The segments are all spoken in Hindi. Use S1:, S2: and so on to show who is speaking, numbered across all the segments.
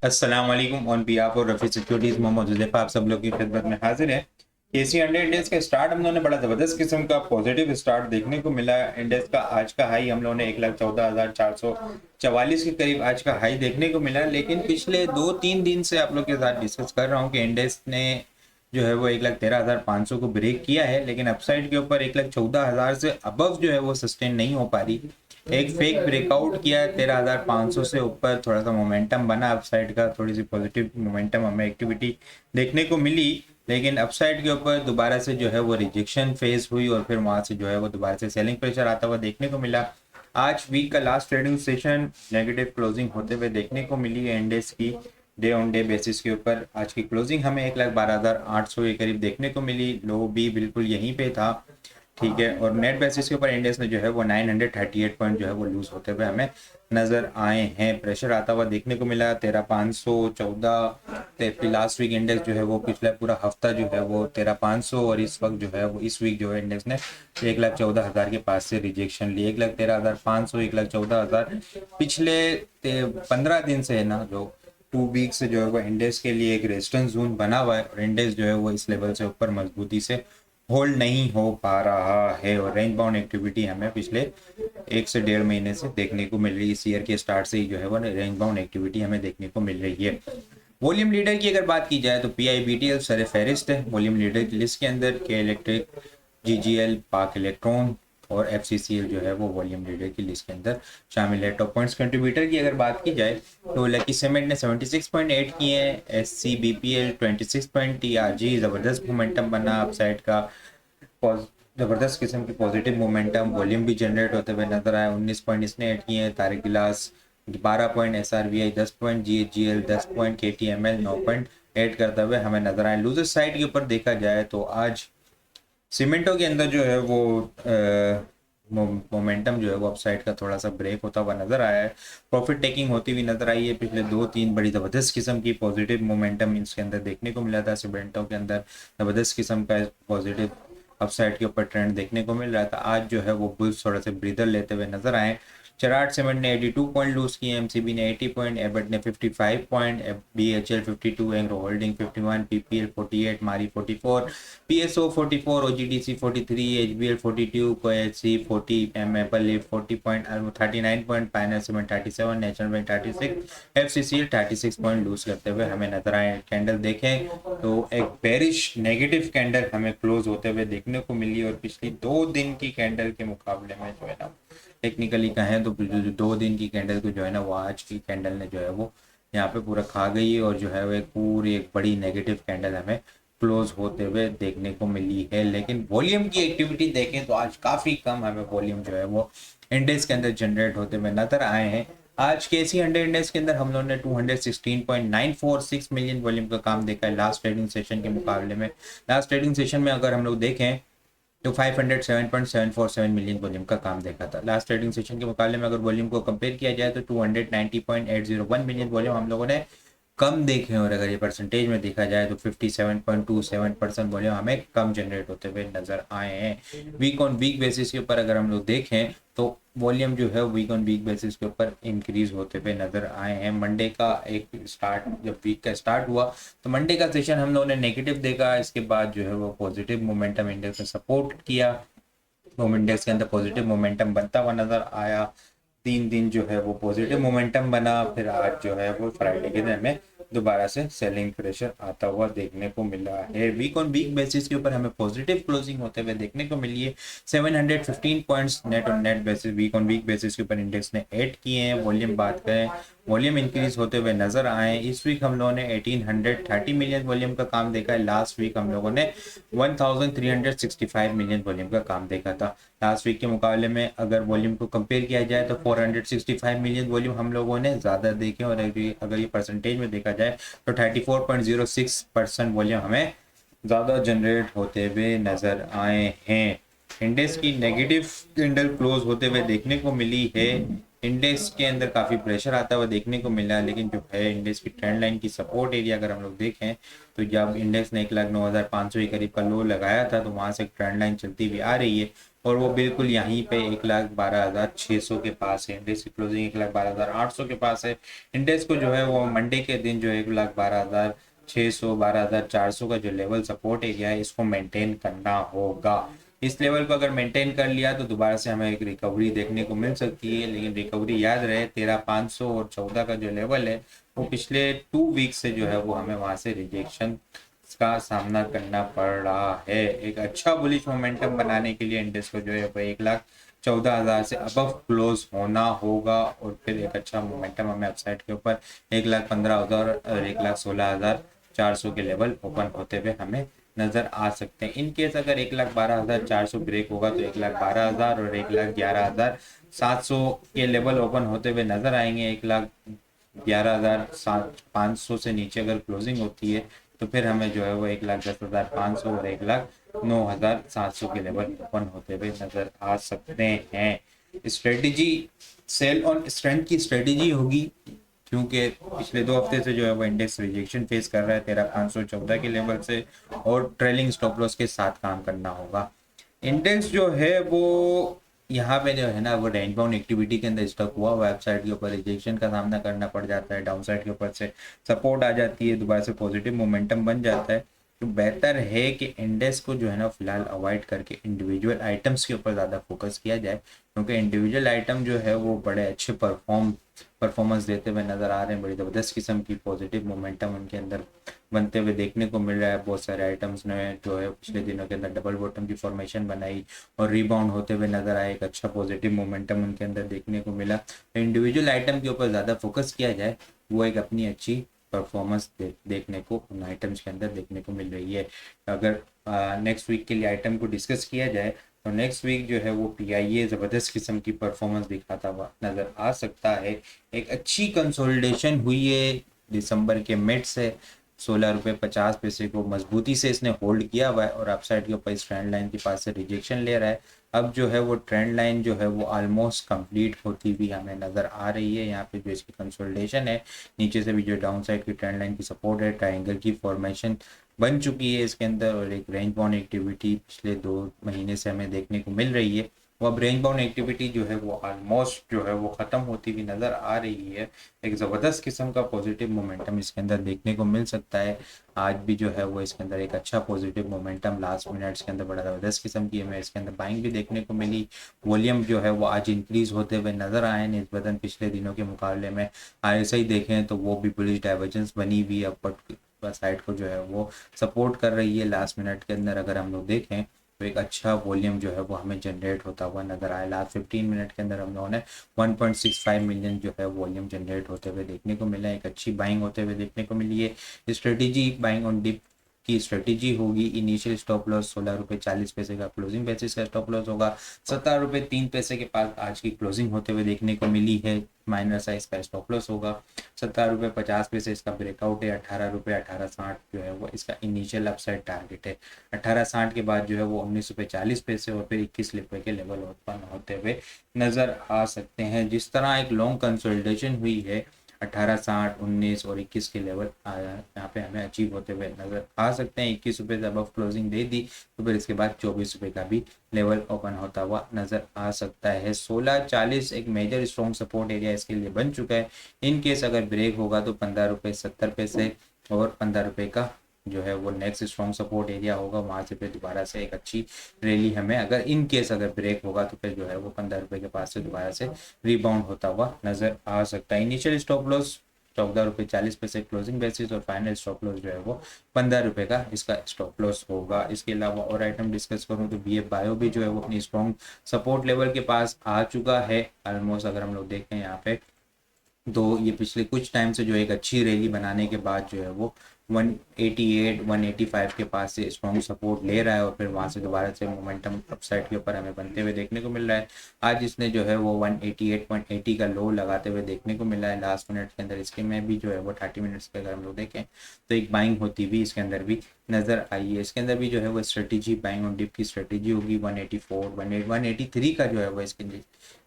S1: अस्सलाम वालेकुम। ऑन बिहाफ और रफ़ी सिक्योरिटीज़ मोहम्मद हुज़ैफ़ा आप सब लोग की खिदमत में हाजिर है। केसी 100 इंडेक्स का स्टार्ट हम लोगों ने बड़ा ज़बरदस्त किस्म का पॉजिटिव स्टार्ट देखने को मिला। इंडेक्स का आज का हाई हम लोगों ने 1,14,444 के करीब आज का हाई देखने को मिला। लेकिन पिछले 2-3 दिन से आप लोग के साथ डिस्कस कर रहा हूँ कि इंडेक्स ने जो है वो 1,13,500 को ब्रेक किया है, लेकिन अपसाइड के ऊपर 1,14,000 से अबव जो है वो सस्टेन नहीं हो पा रही। एक फेक ब्रेकआउट किया 13,500 से ऊपर, थोड़ा सा मोमेंटम बना अपसाइड का, थोड़ी सी पॉजिटिव मोमेंटम हमें एक्टिविटी देखने को मिली। लेकिन अपसाइड के ऊपर दोबारा से जो है वो रिजेक्शन फेस हुई और फिर वहां से जो है वो दोबारा से सेलिंग प्रेशर आता हुआ देखने को मिला। आज वीक का last trading session negative closing होते हुए देखने को मिली है। इंडेक्स की डे ऑन डे बेसिस के ऊपर आज की क्लोजिंग हमें 1,12,800 के करीब देखने को मिली। लो भी बिल्कुल यहीं पे था, ठीक है। और नेट बेसिस के ऊपर इंडेक्स में जो है वो 938 पॉइंट जो है वो लूज होते हुए हमें नजर आए हैं। प्रेशर आता हुआ देखने को मिला 13,514। लास्ट वीक इंडेक्स जो है वो पिछला पूरा हफ्ता जो है वो 13,500 और इस वक्त जो है वो इस वीक जो है इंडेक्स ने 1,14,000 के पास से रिजेक्शन ली। 1,13,500, 1,14,000 पिछले 15 दिन से है ना, जो 2 वीक से जो है वो इंडेक्स के लिए एक रेजिस्टेंस जोन बना हुआ है और इंडेक्स जो है वो इस लेवल से ऊपर मजबूती से होल्ड नहीं हो पा रहा है। और रेंज बाउंड एक्टिविटी हमें पिछले 1 से 1.5 महीने से देखने को मिल रही है। इस ईयर के स्टार्ट से ही जो है वो रेंज बाउंड एक्टिविटी हमें देखने को मिल रही है। वॉल्यूम लीडर की अगर बात की जाए तो PIBTL सर फहरिस्त है वॉल्यूम लीडर की लिस्ट के अंदर। के इलेक्ट्रिक, GGL, पाक इलेक्ट्रॉन और FCCL जो है वो वॉल्यूम लीडर की लिस्ट के अंदर शामिल है। टॉप पॉइंट्स कंट्रीब्यूटर की अगर बात की जाए तो लकी सीमेंट ने 76.8 किए हैं, SCBPL 26 पॉइंट, TRG जबरदस्त मोमेंटम बना अपसाइड का, जबरदस्त किस्म की पॉजिटिव मोमेंटम, वॉल्यूम भी जनरेट होते हुए नजर आया। 19 पॉइंट इसने ऐड किए हैं। तारिक गिलास 12 point, SRBI 10 point, GHGL 10 point, KTML 9 point add करते हुए हमें नजर आए। लूजर साइड के ऊपर देखा जाए तो आज सीमेंटो के अंदर जो है वो मोमेंटम जो है वो अपसाइड का थोड़ा सा ब्रेक होता हुआ नजर आया है। प्रॉफिट टेकिंग होती हुई नजर आई है। पिछले 2-3 बड़ी ज़बरदस्त किस्म की पॉजिटिव मोमेंटम इसके अंदर देखने को मिला था। सीमेंटो के अंदर ज़बरदस्त किस्म का पॉजिटिव अपसाइड के ऊपर ट्रेंड देखने को मिल रहा था। आज जो है वो बुल्स थोड़ा से ब्रीदर लेते हुए नजर आए। चराट सीमेंट ने 82 पॉइंट लूज किए, MCB ने 80 पॉइंट, एबट ने 55 point, BHL 52, Engro holding 51, PPL 48, मारी 44, PSO 44, OGDC 43, HBL 42, KHC 40, Maple Leaf 40 point, 39 point, Pioneer cement 37, National Bank 36, FCCL 36 point lose करते हुए हमें नजर आए। कैंडल देखें तो एक बेरिश नेगेटिव कैंडल हमें क्लोज होते हुए देखने को मिली और पिछली 2 दिन की कैंडल के मुकाबले में जो है ना, टेक्निकली कहें तो 2 दिन की कैंडल को जो है ना वो आज की कैंडल ने जो है वो यहाँ पे पूरा खा गई है और जो है वो एक पूरी एक बड़ी नेगेटिव कैंडल हमें क्लोज होते हुए देखने को मिली है। लेकिन वॉल्यूम की एक्टिविटी देखें तो आज काफ़ी कम हमें वॉल्यूम जो है वो इंडेक्स के अंदर जनरेट होते हुए नजर आए हैं। आज केसी 100 इंडेक्स के अंदर हम लोगों ने 216.946 मिलियन वॉल्यूम का काम देखा है लास्ट ट्रेडिंग सेशन के मुकाबले में। लास्ट ट्रेडिंग सेशन में अगर हम लोग देखें तो 507.747 मिलियन वॉल्यूम का काम देखा था। लास्ट ट्रेडिंग सेशन के मुकाबले में अगर वॉल्यूम को कंपेयर किया जाए तो 290.801 मिलियन वॉल्यूम हम लोगों ने कम देखे हैं। और अगर ये परसेंटेज में देखा जाए तो 57.27% वॉल्यूम हमें कम जनरेट होते हुए नजर आए हैं। वीक ऑन वीक बेसिस के ऊपर अगर हम लोग देखें तो वॉल्यूम जो है वीक ऑन वीक बेसिस के ऊपर इंक्रीज होते हुए नजर आए हैं। मंडे का एक स्टार्ट, जब वीक का स्टार्ट हुआ तो मंडे का सेशन हम लोगों ने नेगेटिव देखा, इसके बाद जो है वो पॉजिटिव मोमेंटम इंडेक्स ने सपोर्ट किया। इंडेक्स के अंदर पॉजिटिव मोमेंटम बनता हुआ नजर आया। 3 दिन जो है वो पॉजिटिव मोमेंटम बना, फिर आज जो है वो फ्राइडे के दिन हमें दोबारा से सेलिंग प्रेशर आता हुआ देखने को मिला है। वीक ऑन वीक बेसिस के ऊपर हमें पॉजिटिव क्लोजिंग होते हुए देखने को मिली है। 715 points net on net basis week on week basis के ऊपर इंडेक्स ने ऐड किए हैं। वॉल्यूम बात करें, वॉल्यूम इंक्रीज होते हुए नजर आए। इस वीक हम लोगों ने 1830 मिलियन वॉल्यूम का काम देखा है। लास्ट वीक हम लोगों ने 1365 मिलियन वॉल्यूम का काम देखा था। लास्ट वीक के मुकाबले में अगर वॉल्यूम को कंपेयर किया जाए तो 465 मिलियन वॉल्यूम हम लोगों ने ज़्यादा देखे और अगर ये परसेंटेज में देखा जाए तो 34.06% वॉल्यूम हमें ज़्यादा जनरेट होते हुए नज़र आए हैं। इंडेक्स की नेगेटिव कैंडल क्लोज होते हुए देखने को मिली है। इंडेक्स के अंदर काफ़ी प्रेशर आता हुआ देखने को मिला, लेकिन जो है इंडेक्स की ट्रेंड लाइन की सपोर्ट एरिया अगर हम लोग देखें तो जब इंडेक्स ने 1,09,500 के करीब का लो लगाया था तो वहाँ से एक ट्रेंड लाइन चलती हुई आ रही है और वो बिल्कुल यहीं पे 1,12,600 के पास है। इंडेक्स की क्लोजिंग 1,12,800 के पास है। इंडेक्स को जो है वो मंडे के दिन जो है 1,12,600 12,400 का जो लेवल सपोर्ट एरिया है इसको मेंटेन करना होगा। इस लेवल को अगर मेंटेन कर लिया तो दोबारा से हमें एक रिकवरी देखने को मिल सकती है, लेकिन रिकवरी याद रहे 13,500 और 14 का जो लेवल है वो पिछले 2 वीक से जो है वो हमें वहां से रिजेक्शन का सामना करना पड़ रहा है। एक अच्छा बुलिश मोमेंटम बनाने के लिए इंडेक्स को जो है वो 1,14,000 से अबव क्लोज होना होगा और फिर एक अच्छा मोमेंटम हमें अपसाइड के ऊपर 1,15,000 और 1,16,400 के लेवल ओपन होते हुए हमें नजर आ सकते हैं। इन केस अगर 1,12,400 ब्रेक होगा तो 1,12,000 और 1,11,700 के लेवल ओपन होते हुए नजर आएंगे। 1,11,500 से नीचे अगर क्लोजिंग होती है तो फिर हमें जो है वो 1,10,500 और 1,09,700 के लेवल ओपन होते हुए नजर आ सकते हैं। स्ट्रेटेजी सेल ऑन स्ट्रेंथ की स्ट्रेटेजी होगी, क्योंकि पिछले 2 हफ्ते से जो है वो इंडेक्स रिजेक्शन फेस कर रहा है 13,514 के लेवल से, और ट्रेलिंग स्टॉप लॉस के साथ काम करना होगा। इंडेक्स जो है वो यहाँ पे जो है ना वो रेंज बाउंड एक्टिविटी के अंदर स्टक हुआ, वेबसाइट के ऊपर रिजेक्शन का सामना करना पड़ जाता है, डाउन साइड के ऊपर से सपोर्ट आ जाती है, दोबारा से पॉजिटिव मोमेंटम बन जाता है। तो बेहतर है कि इंडेक्स को जो है ना फिलहाल अवॉइड करके इंडिविजुअल आइटम्स के ऊपर ज़्यादा फोकस किया जाए, क्योंकि इंडिविजुअल आइटम जो है वो बड़े अच्छे परफॉर्मेंस देते हुए नज़र आ रहे हैं। बड़ी ज़बरदस्त किस्म की पॉजिटिव मोमेंटम उनके अंदर बनते हुए देखने को मिल रहा है। बहुत सारे आइटम्स ने जो है पिछले दिनों के अंदर डबल बॉटम की फॉर्मेशन बनाई और रीबाउंड होते हुए नजर आए। एक अच्छा पॉजिटिव मोमेंटम उनके अंदर देखने को मिला। तो इंडिविजुअल आइटम के ऊपर ज़्यादा फोकस किया जाए, वो एक अपनी अच्छी परफॉर्मेंस देखने को उन आइटम्स के अंदर देखने को मिल रही है। अगर नेक्स्ट वीक के लिए आइटम को डिस्कस किया जाए तो नेक्स्ट वीक जो है वो पीआईए ज़बरदस्त किस्म की परफॉर्मेंस दिखाता हुआ नज़र आ सकता है। एक अच्छी कंसोलिडेशन हुई है दिसंबर के मिड से, 16 रुपये 50 पैसे को मजबूती से इसने होल्ड किया हुआ है और अपसाइड के ऊपर इस ट्रेंड लाइन के पास से रिजेक्शन ले रहा है। अब जो है वो ट्रेंड लाइन जो है वो ऑलमोस्ट कंप्लीट होती हुई हमें नज़र आ रही है। यहाँ पे जो इसकी कंसोलिडेशन है, नीचे से भी जो डाउन साइड की ट्रेंड लाइन की सपोर्ट है, ट्रायंगल की फॉर्मेशन बन चुकी है इसके अंदर, और एक रेंज बाउंड एक्टिविटी पिछले 2 महीने से हमें देखने को मिल रही है। वो अब रेंज बाउंड एक्टिविटी जो है वो ऑलमोस्ट जो है वो ख़त्म होती हुई नज़र आ रही है। एक ज़बरदस्त किस्म का पॉजिटिव मोमेंटम इसके अंदर देखने को मिल सकता है। आज भी जो है वो इसके अंदर एक अच्छा पॉजिटिव मोमेंटम लास्ट मिनट्स के अंदर बड़ा ज़बरदस्त किस्म की हमें इसके अंदर बाइंग भी देखने को मिली। वॉल्यूम जो है वो आज इंक्रीज होते हुए नज़र आए निस्बतन पिछले दिनों के मुकाबले में। आरएसआई देखें तो वो भी बुलिश डाइवर्जेंस बनी हुई अपवर्ड साइड को जो है वो सपोर्ट कर रही है। लास्ट मिनट के अंदर अगर हम लोग देखें तो एक अच्छा वॉल्यूम जो है वो हमें जनरेट होता हुआ नजर आया। लास्ट 15 मिनट के अंदर हम लोगों ने 1.65 मिलियन जो है वॉल्यूम जनरेट होते हुए देखने को मिला। एक अच्छी बाइंग होते हुए देखने को मिली है। स्ट्रेटेजी बाइंग ऑन डिप की स्ट्रेटेजी होगी। इनिशियल स्टॉप लॉस 16 रुपये 40 पैसे का, क्लोजिंग बेसिस का स्टॉप लॉस होगा 17 रुपये 3 पैसे के पास आज की क्लोजिंग होते हुए देखने को मिली है। माइनर साइज का स्टॉप लॉस होगा 17 रुपये 50 पैसे इसका ब्रेकआउट है। 18 रुपये 1860 जो है वो इसका इनिशियल अपसाइड टारगेट है। 1860 के बाद जो है वो 19 रुपये 40 पैसे और फिर 21 रुपये के लेवल उत्पन्न होते हुए नजर आ सकते हैं। जिस तरह एक लॉन्ग कंसोलिडेशन हुई है 1860 19 और 21 के लेवल यहाँ पे हमें अचीव होते हुए नजर आ सकते हैं। 21 रुपये से अबव क्लोजिंग दे दी तो फिर इसके बाद 24 रुपये का भी लेवल ओपन होता हुआ नजर आ सकता है। 1640 एक मेजर स्ट्रॉन्ग सपोर्ट एरिया इसके लिए बन चुका है। इन केस अगर ब्रेक होगा तो 15 रुपये 70 पैसे और 15 रुपये का जो है वो नेक्स्ट स्ट्रॉन्ग सपोर्ट एरिया होगा। वहां से फिर दोबारा से एक अच्छी रैली हमें अगर इन केस अगर ब्रेक होगा तो फिर जो है वो 15 रुपये के पास से दोबारा से रिबाउंड होता हुआ नजर आ सकता है। इनिशियल स्टॉप लॉस 14 रुपये 40 पैसे क्लोजिंग बेसिस और फाइनल स्टॉप लॉस जो है वो 15 रुपये का इसका स्टॉप लॉस होगा। इसके अलावा और आइटम डिस्कस करूँ तो बीएफ बायो भी जो है वो अपनी स्ट्रॉन्ग सपोर्ट लेवल के पास आ चुका है ऑलमोस्ट। अगर हम लोग देखें यहाँ पे तो ये पिछले कुछ टाइम से जो एक अच्छी रैली बनाने के बाद जो है वो 188 185 के पास से स्ट्रॉन्ग सपोर्ट ले रहा है और फिर वहां से दोबारा से मोमेंटम अपसाइड के ऊपर हमें बनते हुए देखने को मिल रहा है। आज इसने जो है वो 188 180 का लो लगाते हुए देखने को मिला है लास्ट मिनट के अंदर। इसके में भी जो है वो 30 मिनट्स पे अगर हम लोग देखें तो एक बाइंग होती हुई इसके अंदर भी नजर आई है। इसके अंदर भी जो है वो स्ट्रेटेजी बाइंग ऑन डिप की स्ट्रेटेजी होगी। 184 183 का जो है वो इसके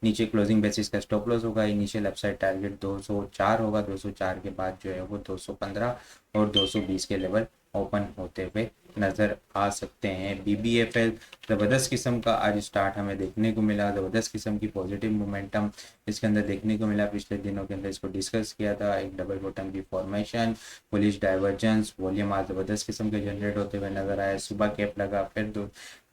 S1: नीचे क्लोजिंग बेसिस का स्टॉप लॉस होगा। इनिशियल अपसाइड टारगेट 204 होगा। 204 के बाद जो है वो 215 और 220 के लेवल ओपन होते हुए नज़र आ सकते हैं। BBFL ज़बरदस्त किस्म का आज स्टार्ट हमें देखने को मिला, ज़बरदस्त किस्म की पॉजिटिव मोमेंटम इसके अंदर देखने को मिला। पिछले दिनों के अंदर इसको डिस्कस किया था, एक डबल बॉटम की फॉर्मेशन, बुलिश डाइवर्जेंस, वॉल्यूम आज ज़बरदस्त किस्म के जनरेट होते हुए नजर आए। सुबह कैप लगा, फिर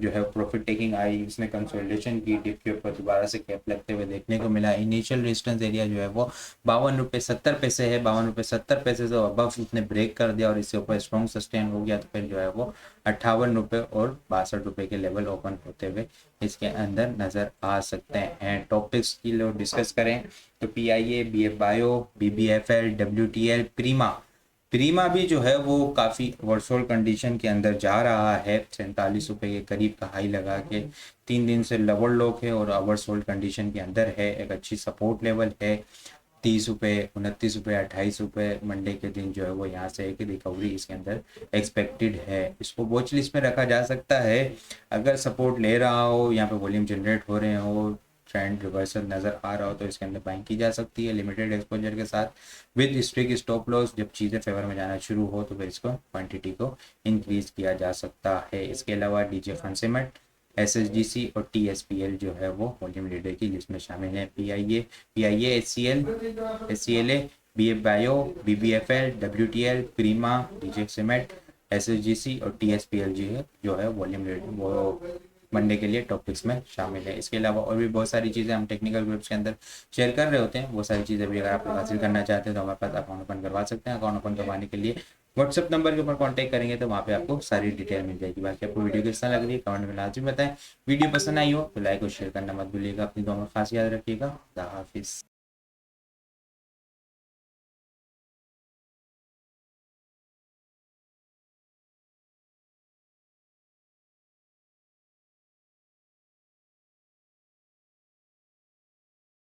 S1: जो है प्रॉफिट टेकिंग आई, इसने कंसोलिडेशन की, डिप के ऊपर दोबारा से कैप लगते हुए देखने को मिला। इनिशियल रेजिस्टेंस एरिया जो है वो 52 रुपये 70 पैसे है, 52 रुपये 70 पैसे से अबव इसने ब्रेक कर दिया और इससे ऊपर स्ट्रॉन्ग सस्टेन हो गया, तो फिर जो है वो 58 रुपये और 62 रुपये के लेवल ओपन होते हुए इसके अंदर नजर आ सकते हैं। टॉपिक्स की लोग डिस्कस करें तो PIA, BF bio, BBFL, WTL, प्रीमा भी जो है वो काफ़ी वर्सोल कंडीशन के अंदर जा रहा है। 47 रुपये के करीब का हाई लगा के 3 दिन से लोअर लो है और ओवरसोल्ड कंडीशन के अंदर है। एक अच्छी सपोर्ट लेवल है 30 रुपये, 29 रुपये, 28 रुपये। मंडे के दिन जो है वो यहाँ से एक रिकवरी इसके अंदर एक्सपेक्टेड है। इसको वॉच लिस्ट में रखा जा सकता है। अगर सपोर्ट ले रहा हो, यहाँ पे वॉल्यूम जनरेट हो रहे हो, ट्रेंड रिवर्सल नज़र आ रहा हो, तो इसके अंदर बाइंग की जा सकती है लिमिटेड एक्सपोजर के साथ विद स्ट्रिक स्टॉप लॉस। जब चीज़ें फेवर में जाना शुरू हो तो फिर इसको क्वांटिटी को इंक्रीज किया जा सकता है। इसके अलावा DJ फंसेमेंट, SSGC और TSPL जो है वो वॉल्यूम लीडर की लिस्ट में शामिल है। PIA, SCLA, BF bio, BBFL, WTL, प्रीमा, DJ cement, SSGC और TSPL जो है वॉल्यूम लीडर वो मंडे के लिए टॉपिक्स में शामिल है। इसके अलावा और भी बहुत सारी चीज़ें हम टेक्निकल ग्रुप्स के अंदर शेयर कर रहे होते हैं। वो सारी चीज़ें भी अगर आप हासिल करना चाहते हैं तो हमारे पास अकाउंट ओपन करवा सकते हैं। अकाउंट ओपन करवाने के लिए व्हाट्सअप नंबर के ऊपर कांटेक्ट करेंगे तो वहाँ पे आपको सारी डिटेल मिल जाएगी। बाकी आपको वीडियो किस तरह लग रही है कमेंट में लाजमी बताएं। वीडियो पसंद आई हो तो लाइक और शेयर करना मत भूलिएगा। अपनी दुआ में खास याद रखिएगा। खुदा हाफिज़।